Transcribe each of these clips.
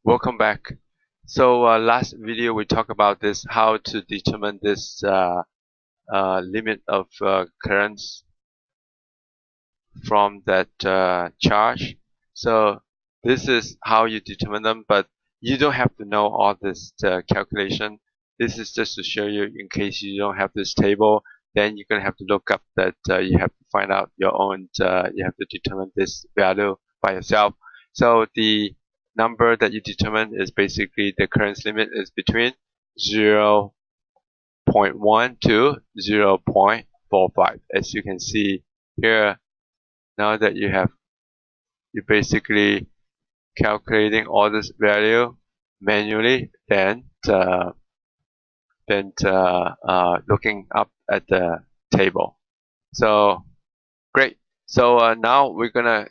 Welcome back. So last video we talked about this, how to determine this limit of currents from that charge. So this is how you determine them, but you don't have to know all this calculation. This is just to show you in case you don't have this table, then you're gonna have to look up that you have to find out your own. You have to determine this value by yourself. So the number that you determine is basically the current limit is between 0.1 to 0.45. As you can see here, now that you basically calculating all this value manually, then looking up at the table. So great. So now we're gonna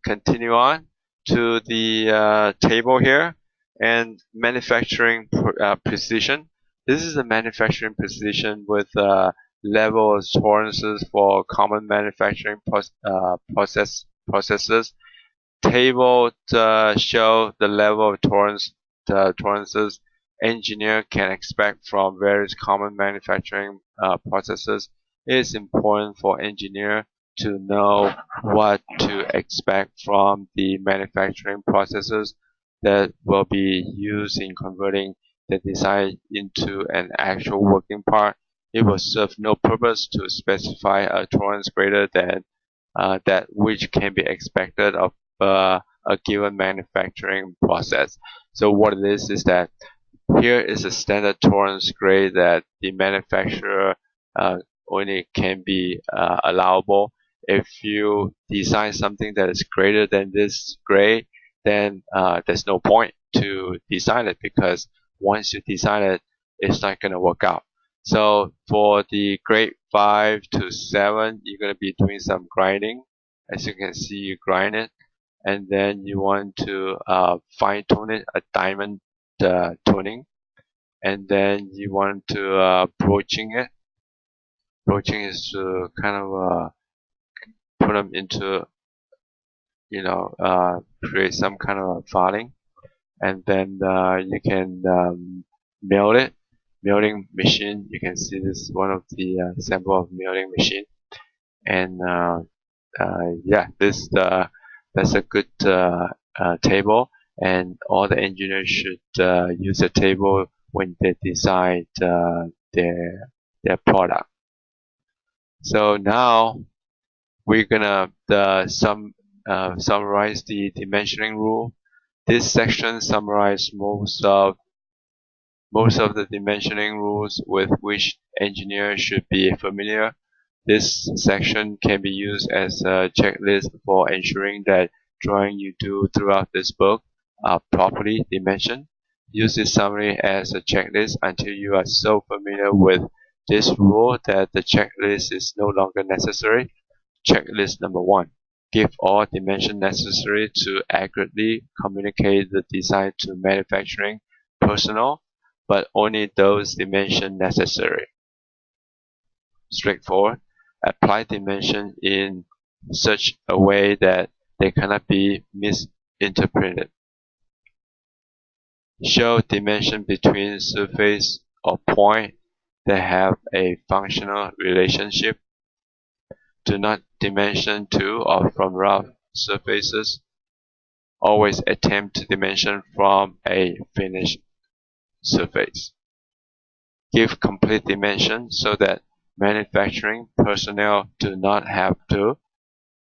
continue on to the table here, and manufacturing precision. This is a manufacturing precision with level of tolerances for common manufacturing processes. Table show the level of tolerances engineer can expect from various common manufacturing processes. It is important for engineer to know what to expect from the manufacturing processes that will be used in converting the design into an actual working part. It will serve no purpose to specify a tolerance greater than that which can be expected of a given manufacturing process. So what it is that here is a standard tolerance grade that the manufacturer only can be allowable. If you design something that is greater than this grade, then there's no point to design it, because once you design it, it's not going to work out. So for the grade 5 to 7, you're going to be doing some grinding. As you can see, you grind it, and then you want to fine tune it, a diamond tuning, and then you want to broaching it. Broaching is to kind of put them into, create some kind of filing, and then you can mill it. Milling machine, you can see this is one of the sample of milling machine, and yeah, that's a good table, and all the engineers should use a table when they design their product. So now we're gonna summarize the dimensioning rule. This section summarizes most of the dimensioning rules with which engineers should be familiar. This section can be used as a checklist for ensuring that drawing you do throughout this book are properly dimensioned. Use this summary as a checklist until you are so familiar with this rule that the checklist is no longer necessary. Checklist number 1. Give all dimensions necessary to accurately communicate the design to manufacturing personnel, but only those dimensions necessary. Straightforward. Apply dimension in such a way that they cannot be misinterpreted. Show dimension between surface or point that have a functional relationship. Do not dimension to or from rough surfaces. Always attempt to dimension from a finished surface. Give complete dimension so that manufacturing personnel do not have to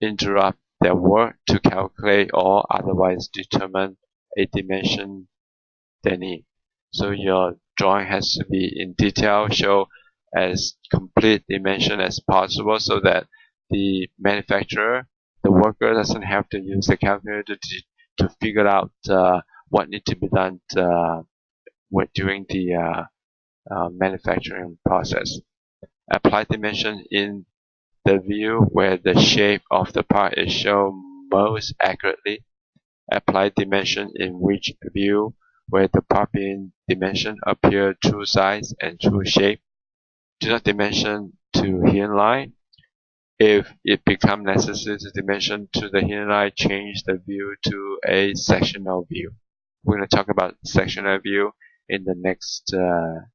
interrupt their work to calculate or otherwise determine a dimension they need. So your drawing has to be in detail, show as complete dimension as possible, so that the manufacturer, the worker, doesn't have to use the calculator to figure out what needs to be done during the manufacturing process. Apply dimension in the view where the shape of the part is shown most accurately. Apply dimension in which view where the part being dimensioned appear true size and true shape. Do not dimension to hidden line. If it becomes necessary to dimension to the hidden line, change the view to a sectional view. We're going to talk about sectional view in the next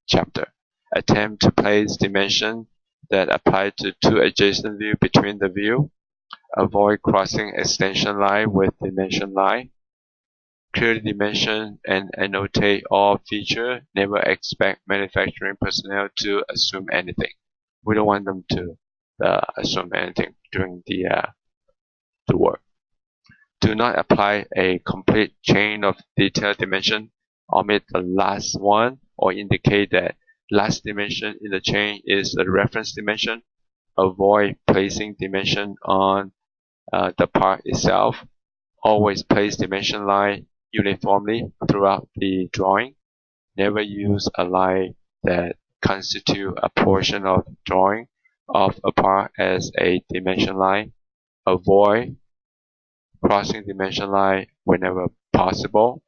chapter. Attempt to place dimension that apply to two adjacent views between the view. Avoid crossing extension line with dimension line. Clearly dimension and annotate all features. Never expect manufacturing personnel to assume anything. We don't want them to assume anything during the work. Do not apply a complete chain of detailed dimension. Omit the last one or indicate that last dimension in the chain is the reference dimension. Avoid placing dimension on the part itself. Always place dimension line uniformly throughout the drawing. Never use a line that constitute a portion of drawing of a part as a dimension line. Avoid crossing dimension line whenever possible.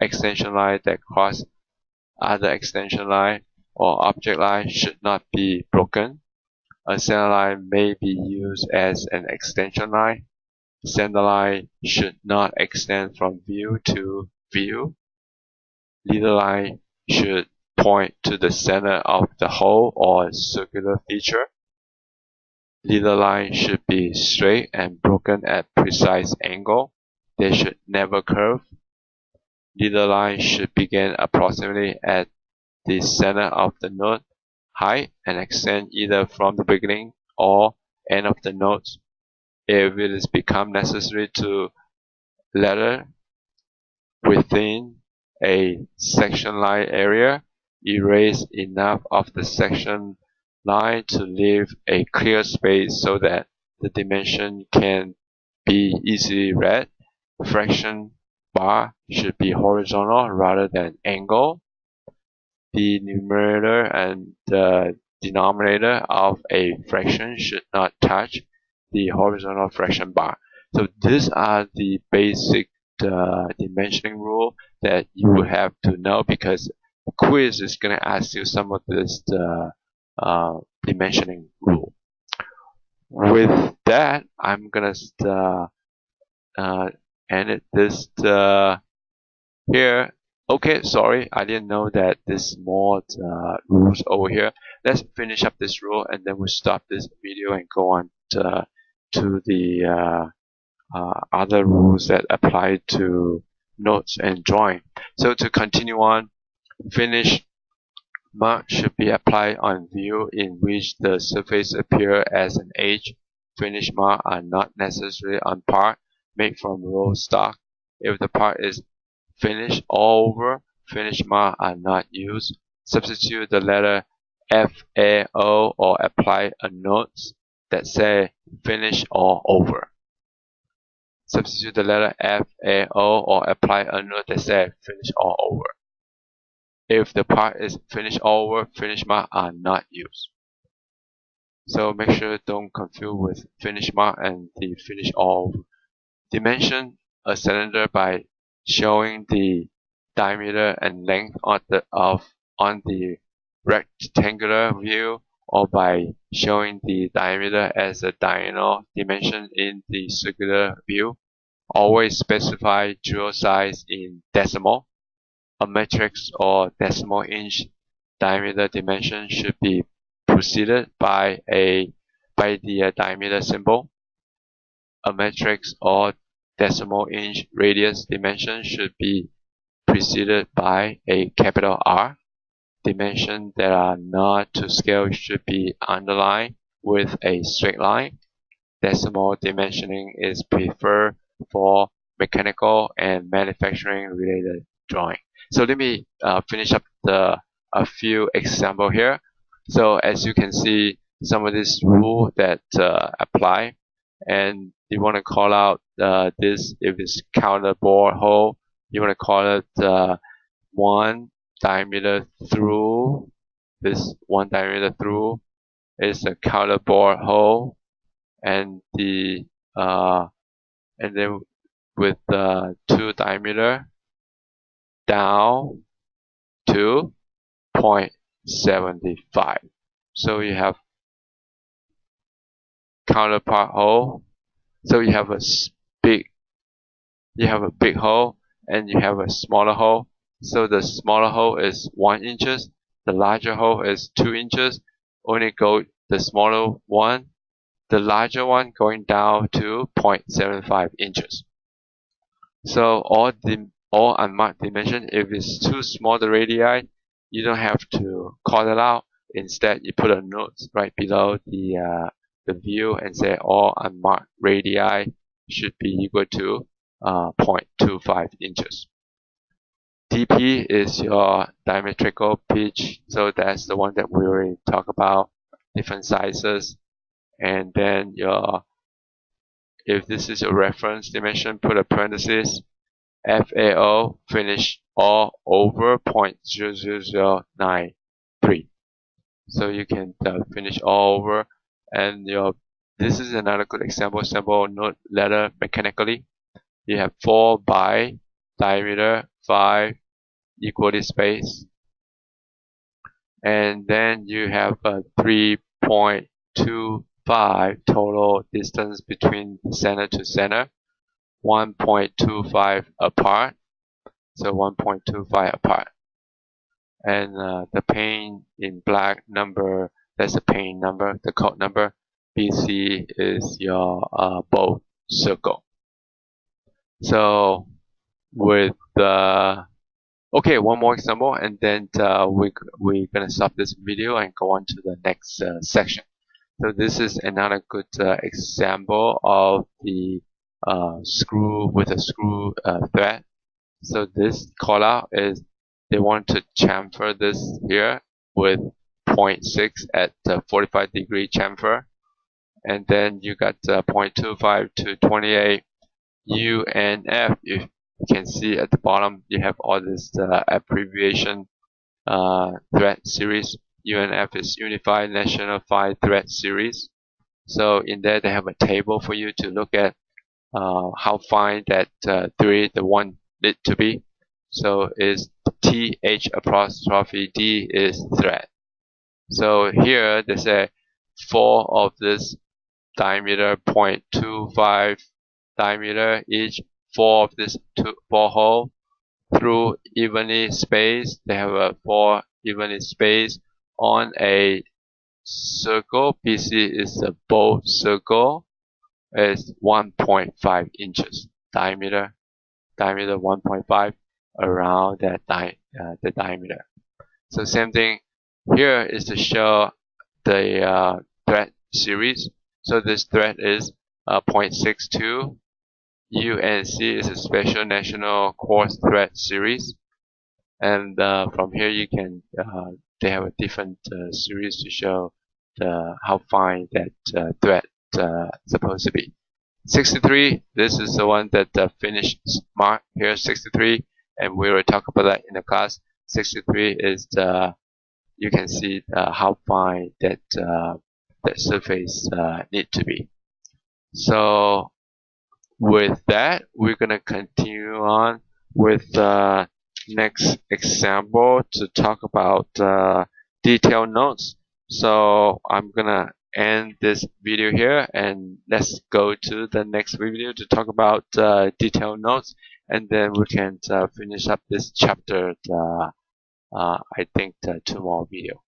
Extension line that cross other extension line or object line should not be broken. A center line may be used as an extension line. Center line should not extend from view to view. Leader line should point to the center of the hole or circular feature. Leader line should be straight and broken at precise angle. They should never curve. Leader line should begin approximately at the center of the node height and extend either from the beginning or end of the nodes. If it is become necessary to letter within a section line area, erase enough of the section line to leave a clear space so that the dimension can be easily read. Fraction bar should be horizontal rather than angle. The numerator and the denominator of a fraction should not touch the horizontal fraction bar. So these are the basic dimensioning rule that you will have to know, because the quiz is going to ask you some of this dimensioning rule. With that, I'm going to end this here. Okay, sorry, I didn't know that there's more rules over here. Let's finish up this rule and then we'll stop this video and go on to the other rules that apply to notes and drawing. So to continue on, finish mark should be applied on view in which the surface appears as an edge. Finish mark are not necessary on part made from raw stock. If the part is finished all over, finish mark are not used. Substitute the letter FAO or apply a note that say finish all over. Substitute the letter FAO or apply a note that says finish all over. If the part is finished all over, finish mark are not used. So make sure don't confuse with finish mark and the finish all over. Dimension a cylinder by showing the diameter and length on the rectangular view, or by showing the diameter as a diagonal dimension in the circular view. Always specify drill size in decimal. A matrix or decimal inch diameter dimension should be preceded by the diameter symbol. A matrix or decimal inch radius dimension should be preceded by a capital R. Dimensions that are not to scale should be underlined with a straight line. Decimal dimensioning is preferred for mechanical and manufacturing related drawing. So let me finish up a few examples here. So as you can see, some of this rule that apply, and you want to call out this if it's counter bore hole. You want to call it 1 diameter through. This 1 diameter through is a counter bore hole, and and then with 2 diameter down to 0.75. So you have counterpart hole. So you have a big hole, and you have a smaller hole. So the smaller hole is 1 inches, the larger hole is 2 inches. Only go the smaller one, the larger one going down to 0.75 inches. So all unmarked dimension, if it's too small the radii, you don't have to call it out. Instead, you put a note right below the view and say all unmarked radii should be equal to 0.25 inches. dp is your diametrical pitch, so that's the one that we already talked about, different sizes. And then if this is your reference dimension, put a parenthesis. FAO finish all over 0.00093. So you can finish all over, and this is another good example. Simple note letter mechanically. You have 4 by diameter, 5 equally spaced, and then you have a 3.25 total distance between center to center, 1.25 apart, so 1.25 apart. And the pane in black number, that's the pane number, the code number. BC is your bow circle. So with okay, one more example, and then we're gonna stop this video and go on to the next section. So this is another good example of the screw with a screw thread. So this call out is they want to chamfer this here with 0.6 at 45-degree chamfer, and then you got 0.25 to 28 U and F. You can see at the bottom you have all this abbreviation thread series. UNF is Unified National Fine Thread Series. So in there they have a table for you to look at how fine that the one need to be. So is TH apostrophe D is thread. So here they say 4 of this diameter 0.25 diameter each, 4 of this 4 hole through evenly spaced. They have a 4 evenly spaced on a circle. BC is a bow circle. Is 1.5 inches diameter 1.5 around that the diameter. So same thing here is to show the thread series. So this thread is 0.62. UNC is a special national coarse thread series, and from here you can they have a different series to show how fine that thread supposed to be. 63, this is the one that finished mark here, 63, and we will talk about that in the class. 63 is you can see how fine that surface need to be. So with that, we're gonna continue on with the next example to talk about detailed notes. So I'm gonna end this video here, and let's go to the next video to talk about detailed notes, and then we can finish up this chapter I think 2 more videos.